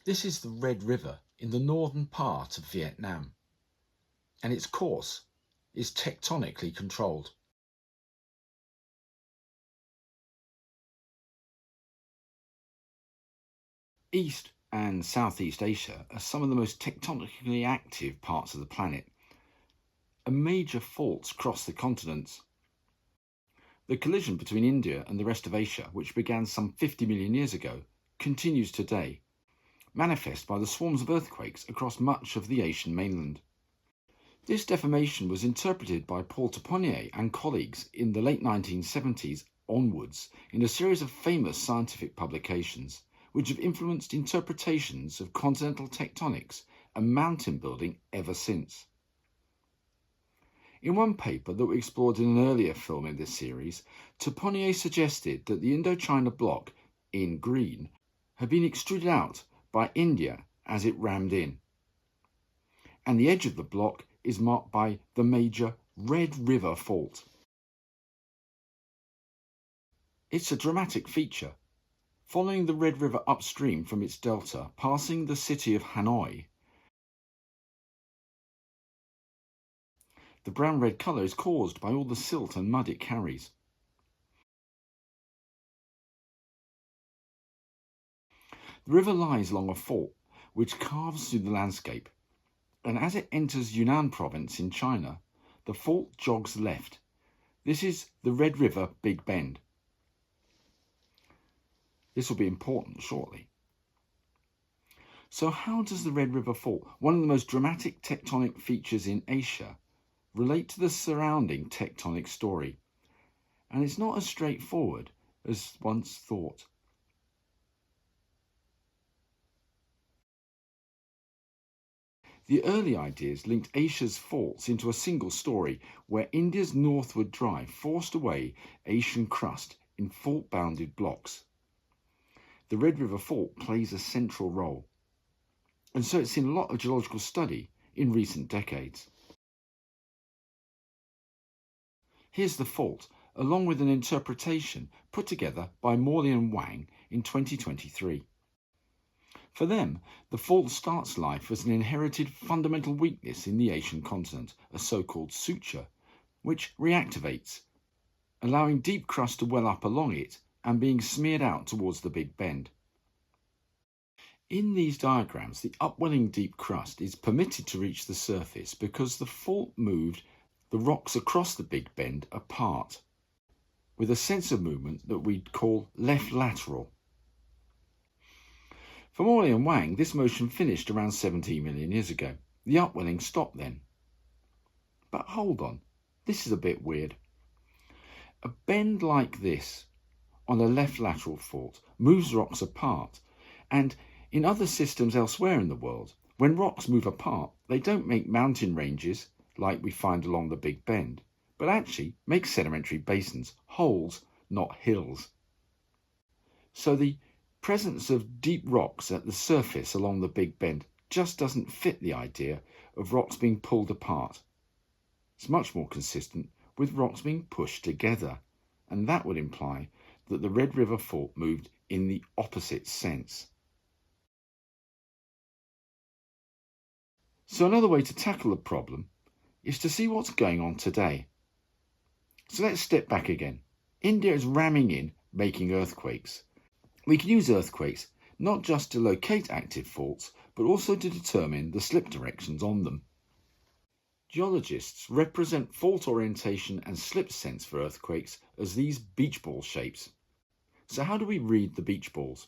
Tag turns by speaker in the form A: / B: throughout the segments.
A: This is the Red River in the northern part of Vietnam, and its course is tectonically controlled. East and Southeast Asia are some of the most tectonically active parts of the planet, and major faults cross the continents. The collision between India and the rest of Asia, which began some 50 million years ago, continues today, manifest by the swarms of earthquakes across much of the Asian mainland. This deformation was interpreted by Paul Tectonic and colleagues in the late 1970s onwards in a series of famous scientific publications, which have influenced interpretations of continental tectonics and mountain building ever since. In one paper that we explored in an earlier film in this series, Tectonic suggested that the Indochina block, in green, had been extruded out by India as it rammed in, and the edge of the block is marked by the major Red River Fault. It's a dramatic feature. Following the Red River upstream from its delta, passing the city of Hanoi, the brown-red colour is caused by all the silt and mud it carries. The river lies along a fault which carves through the landscape, and as it enters Yunnan province in China, the fault jogs left. This is the Red River Big Bend. This will be important shortly. So how does the Red River Fault, one of the most dramatic tectonic features in Asia, relate to the surrounding tectonic story? And it's not as straightforward as once thought. The early ideas linked Asia's faults into a single story where India's northward drive forced away Asian crust in fault-bounded blocks. The Red River Fault plays a central role, and so it's seen a lot of geological study in recent decades. Here's the fault, along with an interpretation put together by Morley and Wang in 2023. For them, the fault starts life as an inherited fundamental weakness in the Asian continent, a so-called suture, which reactivates, allowing deep crust to well up along it and being smeared out towards the Big Bend. In these diagrams, the upwelling deep crust is permitted to reach the surface because the fault moved the rocks across the Big Bend apart, with a sense of movement that we'd call left lateral. For Morley and Wang, this motion finished around 17 million years ago. The upwelling stopped then. But hold on, this is a bit weird. A bend like this on a left lateral fault moves rocks apart, and in other systems elsewhere in the world, when rocks move apart, they don't make mountain ranges like we find along the Big Bend, but actually make sedimentary basins, holes, not hills. So the presence of deep rocks at the surface along the Big Bend just doesn't fit the idea of rocks being pulled apart. It's much more consistent with rocks being pushed together, and that would imply that the Red River Fault moved in the opposite sense. So another way to tackle the problem is to see what's going on today. So let's step back again. India is ramming in, making earthquakes. We can use earthquakes not just to locate active faults, but also to determine the slip directions on them. Geologists represent fault orientation and slip sense for earthquakes as these beach ball shapes. So how do we read the beach balls?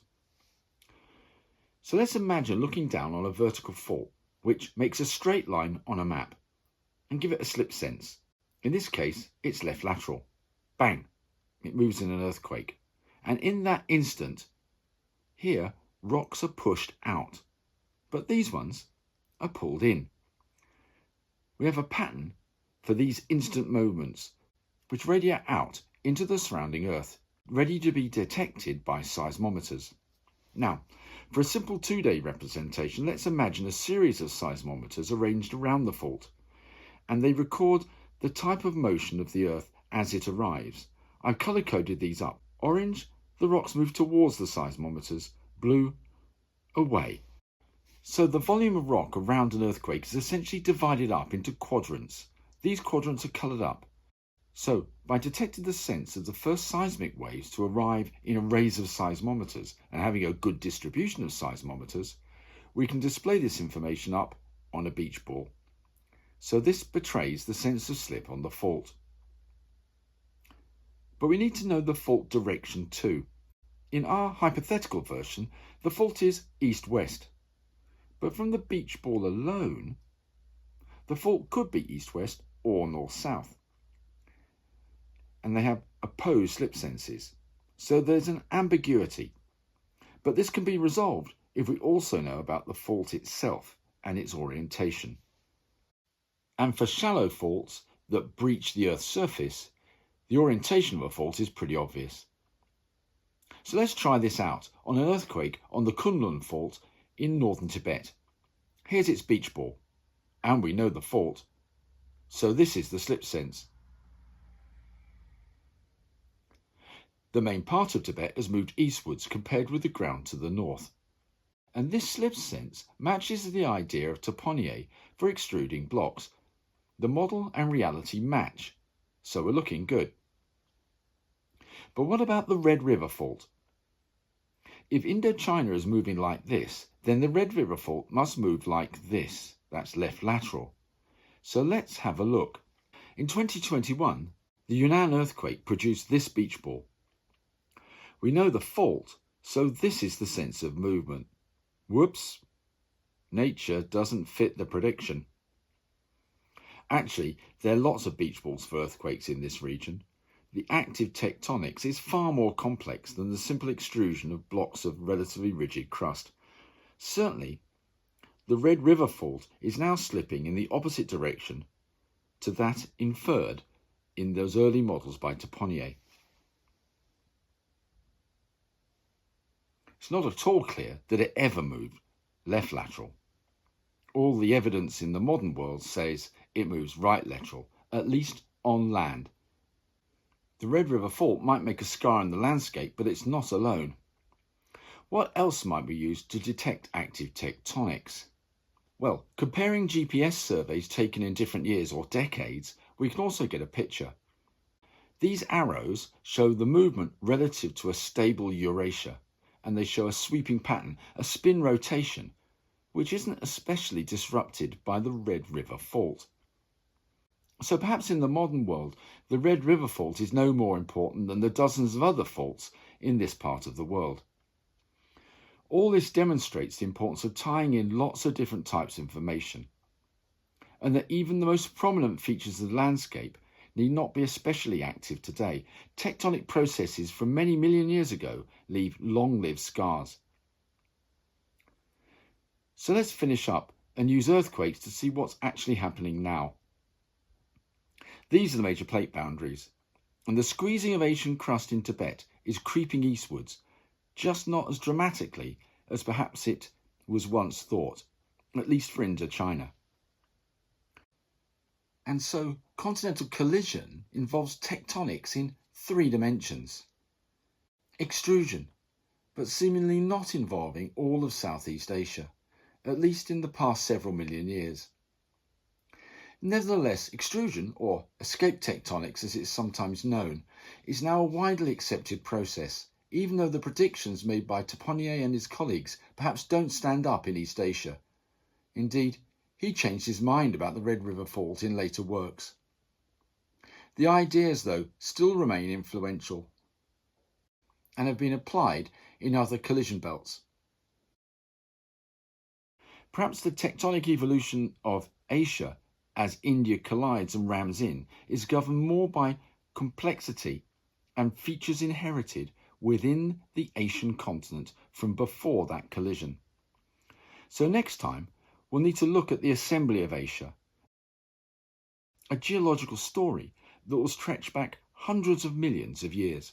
A: So let's imagine looking down on a vertical fault, which makes a straight line on a map, and give it a slip sense. In this case, it's left lateral. Bang! It moves in an earthquake. And in that instant, here, rocks are pushed out, but these ones are pulled in. We have a pattern for these instant movements, which radiate out into the surrounding Earth, ready to be detected by seismometers. Now, for a simple 2D representation, let's imagine a series of seismometers arranged around the fault, and they record the type of motion of the Earth as it arrives. I've colour-coded these up. Orange, the rocks move towards the seismometers. Blue, away. So the volume of rock around an earthquake is essentially divided up into quadrants. These quadrants are coloured up. So by detecting the sense of the first seismic waves to arrive in arrays of seismometers and having a good distribution of seismometers, we can display this information up on a beach ball. So this betrays the sense of slip on the fault. But we need to know the fault direction too. In our hypothetical version, the fault is east-west. But from the beach ball alone, the fault could be east-west or north-south. And they have opposed slip senses. So there's an ambiguity. But this can be resolved if we also know about the fault itself and its orientation. And for shallow faults that breach the Earth's surface, the orientation of a fault is pretty obvious. So let's try this out on an earthquake on the Kunlun fault in northern Tibet. Here's its beach ball, and we know the fault, so this is the slip sense. The main part of Tibet has moved eastwards compared with the ground to the north, and this slip sense matches the idea of tectonic for extruding blocks. The model and reality match, so we're looking good. But what about the Red River fault? If Indochina is moving like this, then the Red River fault must move like this. That's left lateral. So let's have a look. In 2021, the Yunnan earthquake produced this beach ball. We know the fault, so this is the sense of movement. Whoops! Nature doesn't fit the prediction. Actually, there are lots of beach balls for earthquakes in this region. The active tectonics is far more complex than the simple extrusion of blocks of relatively rigid crust. Certainly, the Red River fault is now slipping in the opposite direction to that inferred in those early models by tectonic. It's not at all clear that it ever moved left lateral. All the evidence in the modern world says it moves right lateral, at least on land. The Red River fault might make a scar in the landscape, but it's not alone. What else might we use to detect active tectonics? Well, comparing GPS surveys taken in different years or decades, we can also get a picture. These arrows show the movement relative to a stable Eurasia, and they show a sweeping pattern, a spin rotation, which isn't especially disrupted by the Red River fault. So perhaps in the modern world, the Red River fault is no more important than the dozens of other faults in this part of the world. All this demonstrates the importance of tying in lots of different types of information, and that even the most prominent features of the landscape need not be especially active today. Tectonic processes from many million years ago leave long-lived scars. So let's finish up and use earthquakes to see what's actually happening now. These are the major plate boundaries, and the squeezing of Asian crust in Tibet is creeping eastwards, just not as dramatically as perhaps it was once thought, at least for Indochina. And so continental collision involves tectonics in 3 dimensions. Extrusion, but seemingly not involving all of Southeast Asia, at least in the past several million years. Nevertheless, extrusion, or escape tectonics as it's sometimes known, is now a widely accepted process, even though the predictions made by tectonic and his colleagues perhaps don't stand up in East Asia. Indeed, he changed his mind about the Red River fault in later works. The ideas, though, still remain influential and have been applied in other collision belts. Perhaps the tectonic evolution of Asia as India collides and rams in is governed more by complexity and features inherited within the Asian continent from before that collision. So next time, we'll need to look at the assembly of Asia, a geological story that will stretch back hundreds of millions of years.